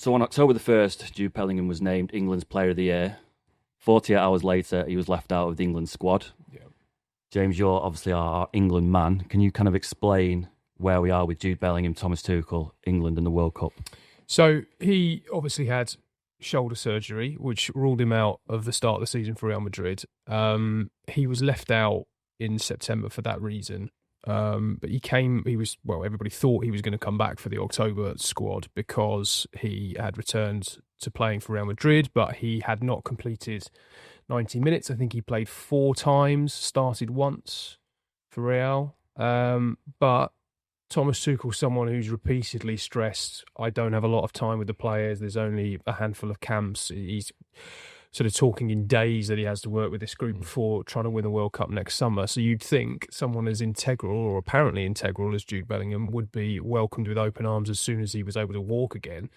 So on October the 1st, Jude Bellingham was named England's Player of the Year. 48 hours later, he was left out of the England squad. Yeah. James, you're obviously our England man. Can you kind of explain where we are with Jude Bellingham, Thomas Tuchel, England and the World Cup? So he obviously had shoulder surgery, which ruled him out of the start of the season for Real Madrid. He was left out in September for that reason. But everybody thought he was going to come back for the October squad because he had returned to playing for Real Madrid, but he had not completed 90 minutes. I think he played 4 times, started once for Real. But Thomas Tuchel, someone who's repeatedly stressed, I don't have a lot of time with the players. There's only a handful of camps. He's sort of talking in days that he has to work with this group before trying to win the World Cup next summer. So you'd think someone as integral, or apparently integral, as Jude Bellingham would be welcomed with open arms as soon as he was able to walk again.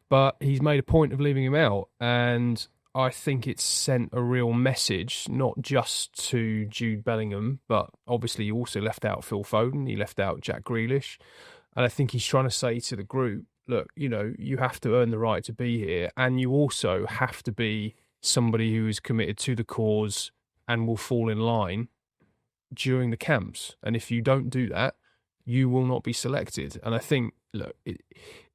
But he's made a point of leaving him out. And I think it's sent a real message, not just to Jude Bellingham, but obviously he also left out Phil Foden, he left out Jack Grealish. And I think he's trying to say to the group, look, you have to earn the right to be here, and you also have to be somebody who is committed to the cause and will fall in line during the camps. And if you don't do that, you will not be selected. And I think, look,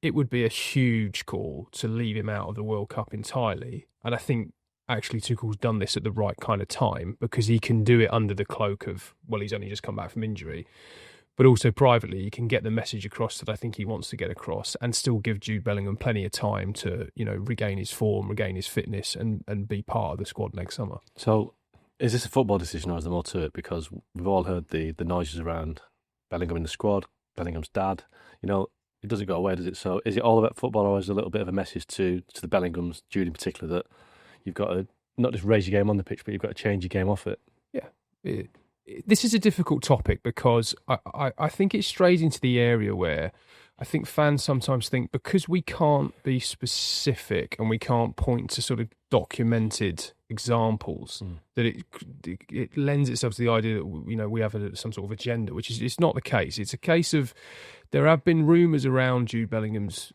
it would be a huge call to leave him out of the World Cup entirely. And I think actually Tuchel's done this at the right kind of time, because he can do it under the cloak of, well, he's only just come back from injury. But also privately, he can get the message across that I think he wants to get across, and still give Jude Bellingham plenty of time to, regain his form, regain his fitness, and be part of the squad next summer. So, is this a football decision, or is there more to it? Because we've all heard the noises around Bellingham in the squad, Bellingham's dad. It doesn't go away, does it? So, is it all about football, or is there a little bit of a message to the Bellinghams, Jude in particular, that you've got to not just raise your game on the pitch, but you've got to change your game off it? Yeah. This is a difficult topic, because I think it strays into the area where I think fans sometimes think, because we can't be specific and we can't point to sort of documented examples, that it lends itself to the idea that we have some sort of agenda, which is it's not the case. It's a case of there have been rumours around Jude Bellingham's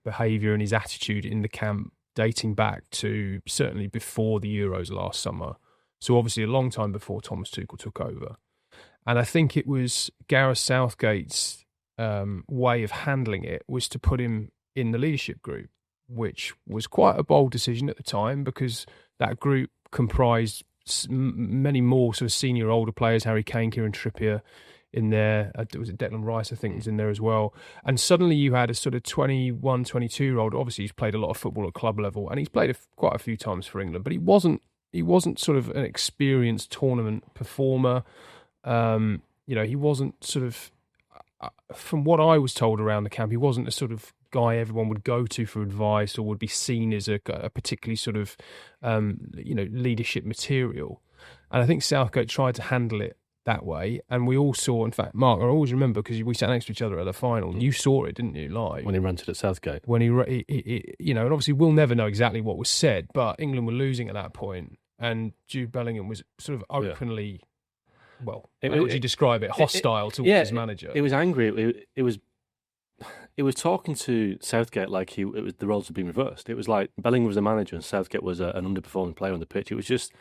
behaviour and his attitude in the camp dating back to certainly before the Euros last summer. So obviously a long time before Thomas Tuchel took over. And I think it was Gareth Southgate's way of handling it was to put him in the leadership group, which was quite a bold decision at the time, because that group comprised many more sort of senior older players, Harry Kane, Kieran Trippier in there. Was it Declan Rice, I think, was in there as well. And suddenly you had a sort of 21, 22-year-old. Obviously he's played a lot of football at club level, and he's played quite a few times for England, but he wasn't sort of an experienced tournament performer. He wasn't sort of, from what I was told around the camp, he wasn't a sort of guy everyone would go to for advice, or would be seen as a particularly sort of, leadership material. And I think Southgate tried to handle it that way. And we all saw, in fact, Mark, I always remember, because we sat next to each other at the final. You saw it, didn't you, live? When he ranted at Southgate. When and obviously we'll never know exactly what was said, but England were losing at that point, and Jude Bellingham was sort of openly, how would you describe it, hostile towards his manager. It was angry. It was talking to Southgate like it was the roles had been reversed. It was like Bellingham was the manager and Southgate was an underperforming player on the pitch. It was just,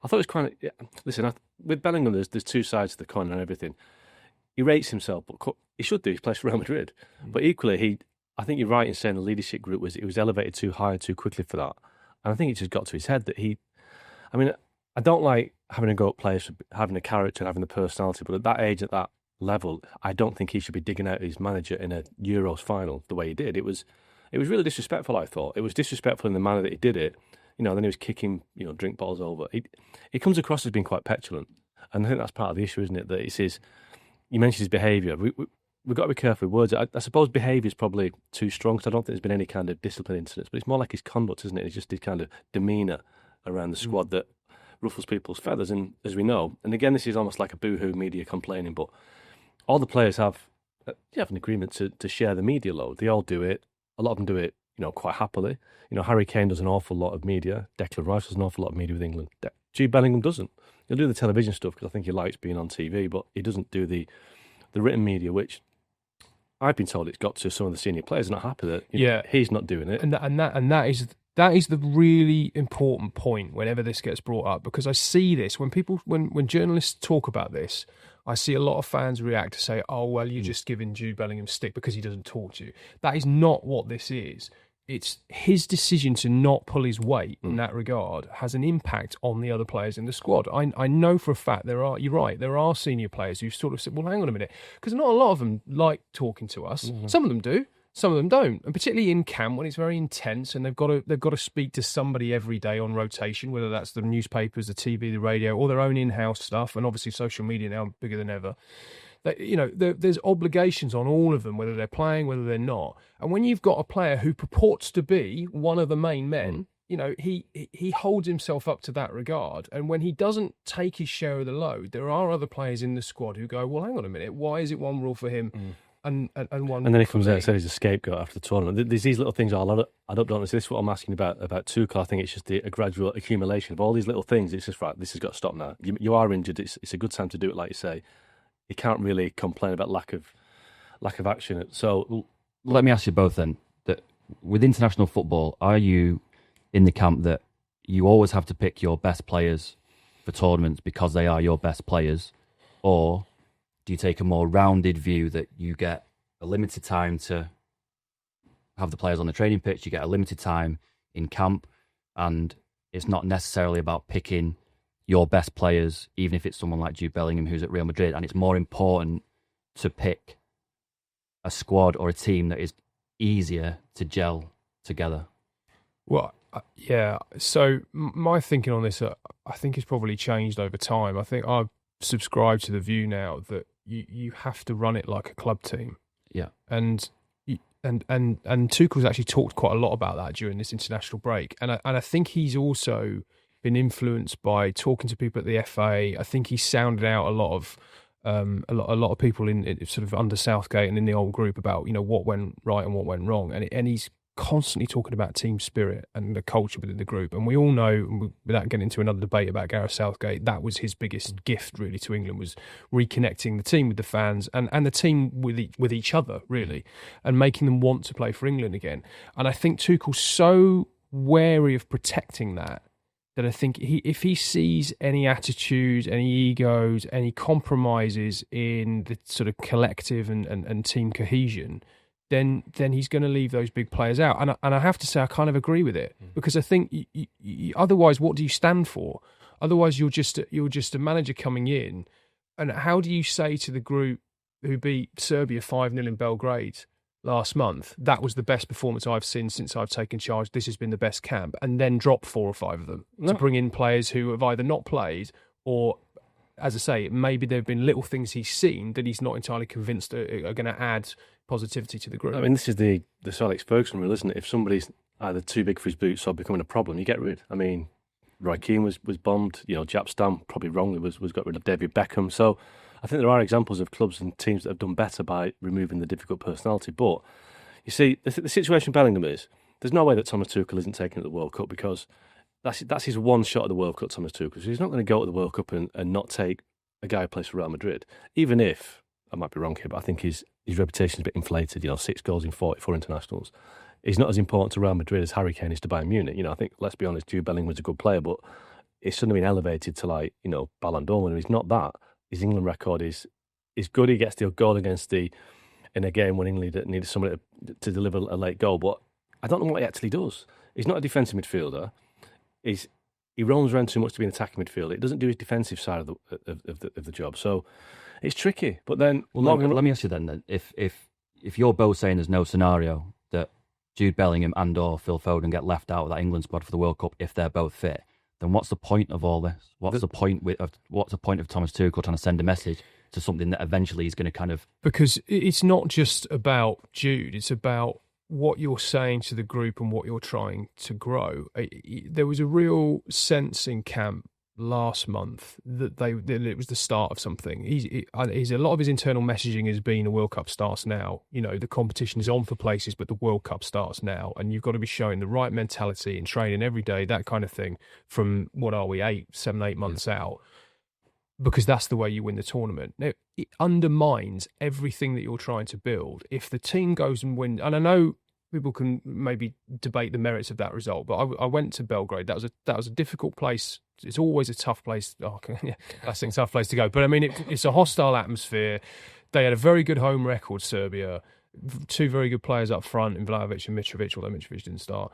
I thought it was kind of, listen, with Bellingham, there's 2 sides to the coin and everything. He rates himself, but he should do. He plays for Real Madrid. But equally, I think you're right in saying the leadership group was elevated too high and too quickly for that. And I think it just got to his head that I don't like having a go at players for having a character and having the personality, but at that age, at that level, I don't think he should be digging out his manager in a Euros final the way he did. It was really disrespectful, I thought. It was disrespectful in the manner that he did it. Then he was kicking, drink bottles over. He comes across as being quite petulant. And I think that's part of the issue, isn't it? That he says, you mentioned his behaviour. We've got to be careful with words. I suppose behaviour is probably too strong, because I don't think there's been any kind of discipline incidents, but it's more like his conduct, isn't it? It's just his kind of demeanour around the squad that ruffles people's feathers. And as we know, and again, this is almost like a boohoo media complaining, but all the players have an agreement to share the media load. They all do it. A lot of them do it, quite happily. Harry Kane does an awful lot of media. Declan Rice does an awful lot of media with England. Jude Bellingham doesn't. He'll do the television stuff because I think he likes being on TV, but he doesn't do the written media, which I've been told it's got to some of the senior players are not happy that he's not doing it. And that is the really important point whenever this gets brought up, because I see this when journalists talk about this. I see a lot of fans react to say, "Oh, well, you're just giving Jude Bellingham stick because he doesn't talk to you." That is not what this is. It's his decision to not pull his weight in that regard has an impact on the other players in the squad. I know for a fact you're right, there are senior players who sort of said, well, hang on a minute, because not a lot of them like talking to us. Mm-hmm. Some of them do, some of them don't. And particularly in camp when it's very intense and they've got to speak to somebody every day on rotation, whether that's the newspapers, the TV, the radio, or their own in-house stuff, and obviously social media now bigger than ever. There's obligations on all of them, whether they're playing, whether they're not. And when you've got a player who purports to be one of the main men, he holds himself up to that regard. And when he doesn't take his share of the load, there are other players in the squad who go, well, hang on a minute, why is it one rule for him and one? And then he comes out and says he's a scapegoat after the tournament. There's these little things I'll add up on. This is what I'm asking about Tuchel. I think it's just a gradual accumulation of all these little things. It's just, right, this has got to stop now. You are injured. It's a good time to do it, like you say. You can't really complain about lack of action. So let me ask you both then, that with international football, are you in the camp that you always have to pick your best players for tournaments because they are your best players? Or do you take a more rounded view that you get a limited time to have the players on the training pitch, you get a limited time in camp, and it's not necessarily about picking your best players, even if it's someone like Jude Bellingham who's at Real Madrid, and it's more important to pick a squad or a team that is easier to gel together? Well, yeah. So my thinking on this, I think, has probably changed over time. I think I've subscribed to the view now that you have to run it like a club team. Yeah. And Tuchel's actually talked quite a lot about that during this international break, and I think he's also been influenced by talking to people at the FA. I think he sounded out a lot of people in sort of under Southgate and in the old group about what went right and what went wrong, and he's constantly talking about team spirit and the culture within the group. And we all know, without getting into another debate about Gareth Southgate, that was his biggest gift really to England, was reconnecting the team with the fans and the team with each other really, and making them want to play for England again. And I think Tuchel's so wary of protecting that I think if he sees any attitudes, any egos, any compromises in the sort of collective and team cohesion, then he's going to leave those big players out. And I have to say, I kind of agree with it, because I think otherwise, what do you stand for? Otherwise, you're just a manager coming in, and how do you say to the group who beat Serbia 5-0 in Belgrade last month, that was the best performance I've seen since I've taken charge, this has been the best camp, and then drop 4 or 5 of them to bring in players who have either not played or, as I say, maybe there have been little things he's seen that he's not entirely convinced are going to add positivity to the group. I mean, this is the Sir Alex Ferguson rule, isn't it? If somebody's either too big for his boots or becoming a problem, you get rid. I mean, Roy Keane was bombed. Jaap Stam probably wrongly was got rid of David Beckham. So I think there are examples of clubs and teams that have done better by removing the difficult personality. But you see, the situation Bellingham is, there's no way that Thomas Tuchel isn't taking it to the World Cup, because that's his one shot at the World Cup, Thomas Tuchel. So he's not going to go to the World Cup and not take a guy who plays for Real Madrid. Even if, I might be wrong here, but I think his reputation is a bit inflated, 6 goals in 44 internationals. He's not as important to Real Madrid as Harry Kane is to Bayern Munich. I think, let's be honest, Jude Bellingham was a good player, but it's suddenly been elevated to Ballon d'Or winner. He's not that. His England record is good. He gets the goal against in a game when England needed somebody to deliver a late goal, but I don't know what he actually does. He's not a defensive midfielder. He roams around too much to be an attacking midfielder. It doesn't do his defensive side of the job. So it's tricky. But then, let me ask you then, if you're both saying there's no scenario that Jude Bellingham and/or Phil Foden get left out of that England squad for the World Cup if they're both fit, then what's the point of all this? What's the point of Thomas Tuchel trying to send a message to something that eventually is going to kind of... Because it's not just about Jude, it's about what you're saying to the group and what you're trying to grow. There was a real sense in camp last month that it was the start of something. He's a lot of his internal messaging has been the World Cup starts now. The competition is on for places, but the World Cup starts now, and you've got to be showing the right mentality and training every day, that kind of thing. From what are we, 7-8 months out? because that's the way you win the tournament. Now, it undermines everything that you're trying to build. If the team goes and wins, and I know people can maybe debate the merits of that result, but I went to Belgrade. That was a difficult place. It's always a tough place. That's a tough place to go. But I mean, it's a hostile atmosphere. They had a very good home record, Serbia. Two very good players up front in Vlahovic and Mitrovic, although Mitrovic didn't start.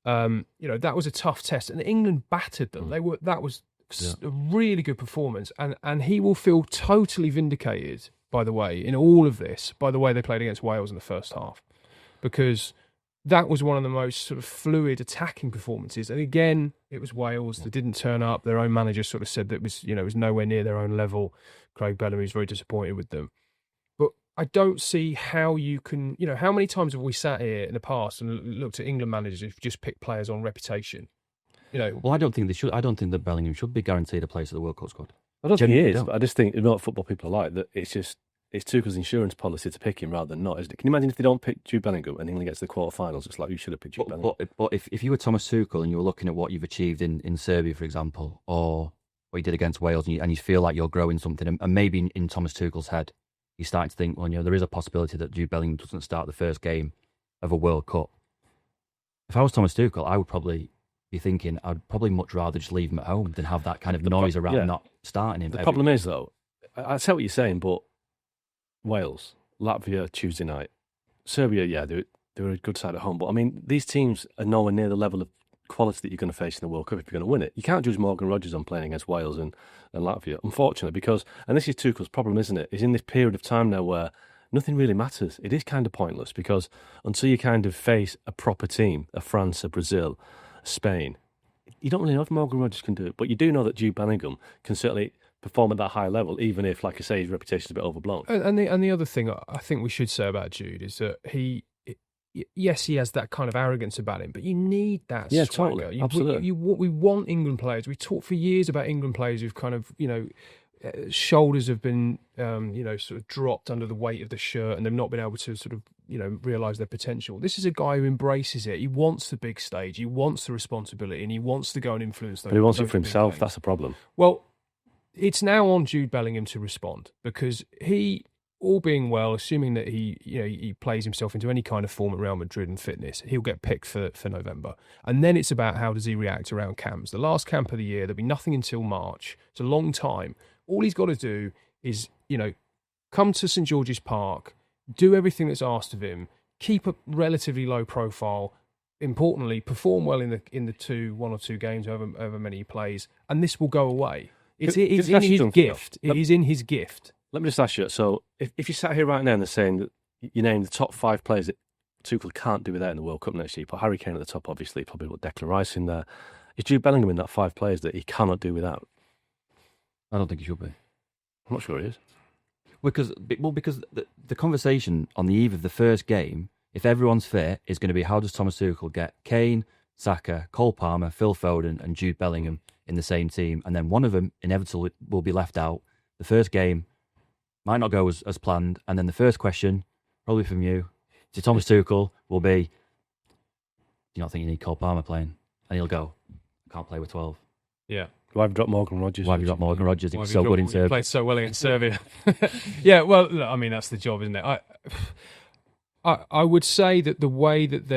That was a tough test, and England battered them. That was a really good performance, and he will feel totally vindicated, by the way, in all of this, by the way they played against Wales in the first half, because that was one of the most sort of fluid attacking performances. And again, it was Wales that didn't turn up. Their own manager sort of said that it was nowhere near their own level. Craig Bellamy was very disappointed with them. But I don't see how you can, how many times have we sat here in the past and looked at England managers who've just picked players on reputation? Well, I don't think they should. I don't think that Bellingham should be guaranteed a place at the World Cup squad. I don't think he is, but I just think what football people are like, that it's Tuchel's insurance policy to pick him rather than not, isn't it? Can you imagine if they don't pick Jude Bellingham and England gets to the quarterfinals? It's like, you should have picked Jude Bellingham. But if you were Thomas Tuchel and you were looking at what you've achieved in Serbia, for example, or what you did against Wales, and you feel like you're growing something, and maybe in Thomas Tuchel's head, you're starting to think, well, there is a possibility that Jude Bellingham doesn't start the first game of a World Cup. If I was Thomas Tuchel, I would probably be thinking I'd probably much rather just leave him at home than have that kind of noise around not starting him. The problem is, though, I see what you're saying, but Wales, Latvia, Tuesday night, Serbia, they were a good side at home, but I mean, these teams are nowhere near the level of quality that you're going to face in the World Cup if you're going to win it. You can't judge Morgan Rodgers on playing against Wales and Latvia, unfortunately, because, and this is Tuchel's problem, isn't it, is in this period of time now where nothing really matters. It is kind of pointless, because until you kind of face a proper team, a France, a Brazil, Spain, you don't really know if Morgan Rodgers can do it, but you do know that Jude Bellingham can certainly perform at that high level, even if, like I say, his reputation is a bit overblown. And the other thing I think we should say about Jude is that he has that kind of arrogance about him, but you need that. Yeah, swagger. totally, absolutely. We want England players. We talked for years about England players who've kind of, shoulders have been, sort of dropped under the weight of the shirt, and they've not been able to sort of, realise their potential. This is a guy who embraces it. He wants the big stage. He wants the responsibility, and he wants to go and influence those. But he wants it for himself. That's the problem. Well, it's now on Jude Bellingham to respond, because he, all being well, assuming that he plays himself into any kind of form at Real Madrid and fitness, he'll get picked for November. And then it's about how does he react around camps. The last camp of the year, there'll be nothing until March. It's a long time. All he's got to do is, come to St George's Park, do everything that's asked of him, keep a relatively low profile, importantly, perform well in the 1 or 2 games, however many he plays, and this will go away. It's in his gift. It is in his gift. Let me just ask you, so if you sat here right now and they're saying that you named the top 5 players that Tuchel can't do without in the World Cup next year, put Harry Kane at the top, obviously, probably put Declan Rice in there. Is Jude Bellingham in that 5 players that he cannot do without? I don't think he should be. I'm not sure he is. Because the conversation on the eve of the first game, if everyone's fit, is going to be how does Thomas Tuchel get Kane, Saka, Cole Palmer, Phil Foden and Jude Bellingham in the same team, and then one of them inevitably will be left out. The first game might not go as planned, and then the first question, probably from you, to Thomas Tuchel will be, do you not think you need Cole Palmer playing? And he'll go, I can't play with 12. Yeah. Why have you dropped Morgan Rodgers? Why have you dropped Morgan Rodgers? He was so good in Serbia. He played so well in Serbia. Yeah, well, look, I mean, that's the job, isn't it? I would say that the way that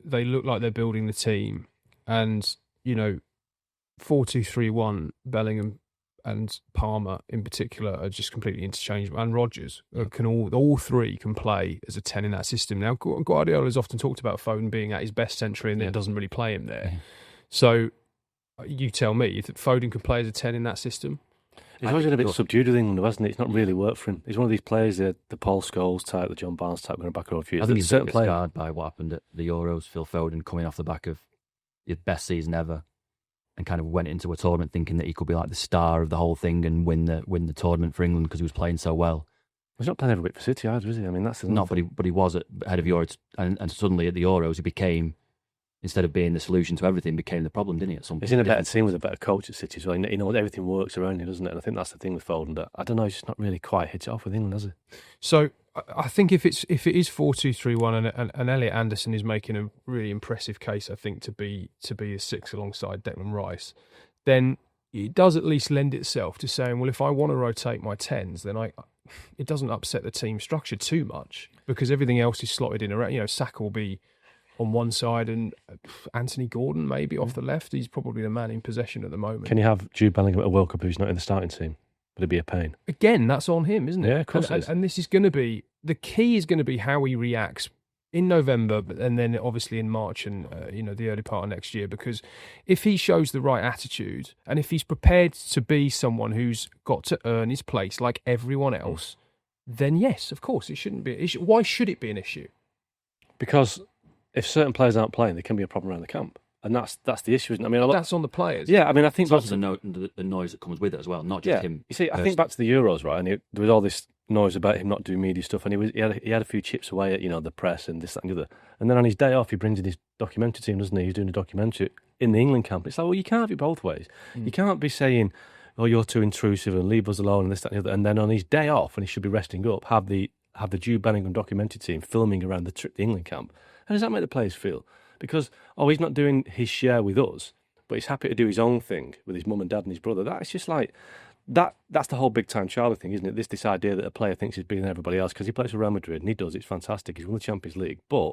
they look like they're building the team, and 4-2-3-1, Bellingham and Palmer in particular are just completely interchangeable, and Rodgers can all three can play as a 10 in that system. Now, Guardiola's often talked about Foden being at his best century, and it doesn't really play him there. So you tell me if Foden could play as a 10 in that system. He's always been a bit subdued with England, hasn't he? It's not really worked for him. He's one of these players, the Paul Scholes type, the John Barnes type, going back over a few years. I think he's a bit scarred by what happened at the Euros. Phil Foden coming off the back of his best season ever, and kind of went into a tournament thinking that he could be like the star of the whole thing and win the tournament for England because he was playing so well. He's not playing every week for City either, is he? I mean, that's not, but he was ahead of Euros, and suddenly at the Euros he became, instead of being the solution to everything, became the problem, didn't he? At some point, he's in a better team with a better coach at City as well. Everything works around him, doesn't it? And I think that's the thing with Foden. That I don't know, he's just not really quite hit it off with England, has he? So I think if it is 4-2-3-1 and Elliot Anderson is making a really impressive case, I think to be a 6 alongside Declan Rice, then it does at least lend itself to saying, well, if I want to rotate my 10s, then it doesn't upset the team structure too much because everything else is slotted in around. Saka will be on one side and Anthony Gordon maybe off the left. He's probably the man in possession at the moment. Can you have Jude Bellingham at a World Cup who's not in the starting team? Would it be a pain? Again, that's on him, isn't it? Yeah, of course it is. And this is going to be, the key is going to be how he reacts in November, and then obviously in March and the early part of next year. Because if he shows the right attitude, and if he's prepared to be someone who's got to earn his place like everyone else, then yes, of course, it shouldn't be an issue. Why should it be an issue? Because if certain players aren't playing, there can be a problem around the camp, and that's the issue, isn't it? I mean, that's on the players. Yeah, I mean, I think it's also the noise that comes with it as well, not just him. You see, I think back to the Euros, right? And there was all this noise about him not doing media stuff, and he had a few chips away at the press and this, that, and the other. And then on his day off, he brings in his documentary team, doesn't he? He's doing a documentary in the England camp. It's like, well, you can't have it both ways. You can't be saying, "Oh, you're too intrusive," and leave us alone, and this, that, and the other. And then on his day off, when he should be resting up, have the Jude Bellingham documentary team filming around the England camp. How does that make the players feel? Because he's not doing his share with us, but he's happy to do his own thing with his mum and dad and his brother. That's just like that. That's the whole big time Charlie thing, isn't it? This idea that a player thinks he's bigger than everybody else because he plays for Real Madrid and he does. It's fantastic. He's won the Champions League, but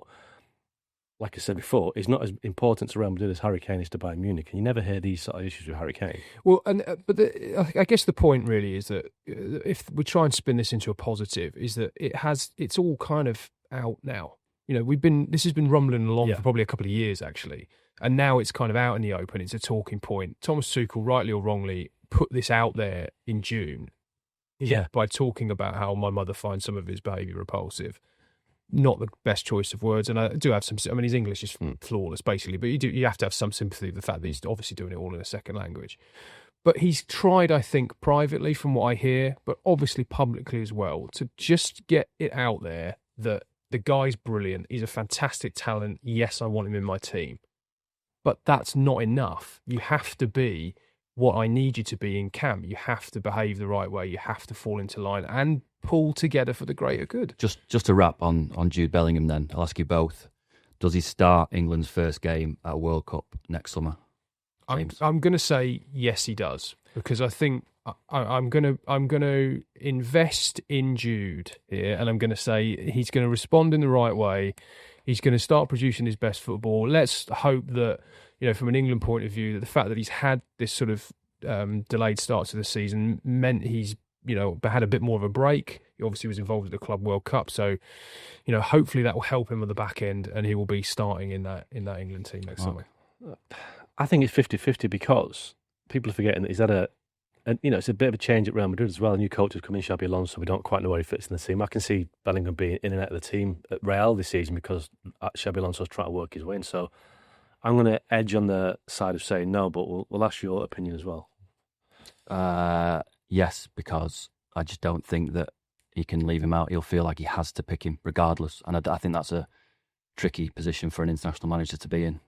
like I said before, it's not as important to Real Madrid as Harry Kane is to Bayern Munich, and you never hear these sort of issues with Harry Kane. Well, I guess the point really is that if we try and spin this into a positive, is that it's all kind of out now. This has been rumbling along for probably a couple of years actually, and now it's kind of out in the open. It's a talking point. Thomas Tuchel, rightly or wrongly, put this out there in June, by talking about how my mother finds some of his behaviour repulsive. Not the best choice of words, and I do have some. I mean, his English is flawless, basically, but you have to have some sympathy with the fact that he's obviously doing it all in a second language. But he's tried, I think, privately, from what I hear, but obviously publicly as well, to just get it out there that the guy's brilliant. He's a fantastic talent. Yes, I want him in my team, but that's not enough. You have to be what I need you to be in camp. You have to behave the right way. You have to fall into line and pull together for the greater good. Just to wrap on Jude Bellingham then, I'll ask you both. Does he start England's first game at a World Cup next summer? I'm going to say yes, he does, because I think I'm going to invest in Jude here, and I'm going to say he's going to respond in the right way. He's going to start producing his best football. Let's hope that, from an England point of view, that the fact that he's had this sort of delayed start to the season meant he's had a bit more of a break. He obviously was involved with the Club World Cup, so hopefully that will help him at the back end, and he will be starting in that England team next summer. I think it's 50-50 because people are forgetting that he's had it's a bit of a change at Real Madrid as well. A new coach has come in, Xabi Alonso. We don't quite know where he fits in the team. I can see Bellingham being in and out of the team at Real this season because Xabi Alonso's trying to work his way in. So I'm going to edge on the side of saying no, but we'll ask your opinion as well. Yes, because I just don't think that he can leave him out. He'll feel like he has to pick him regardless. And I think that's a tricky position for an international manager to be in.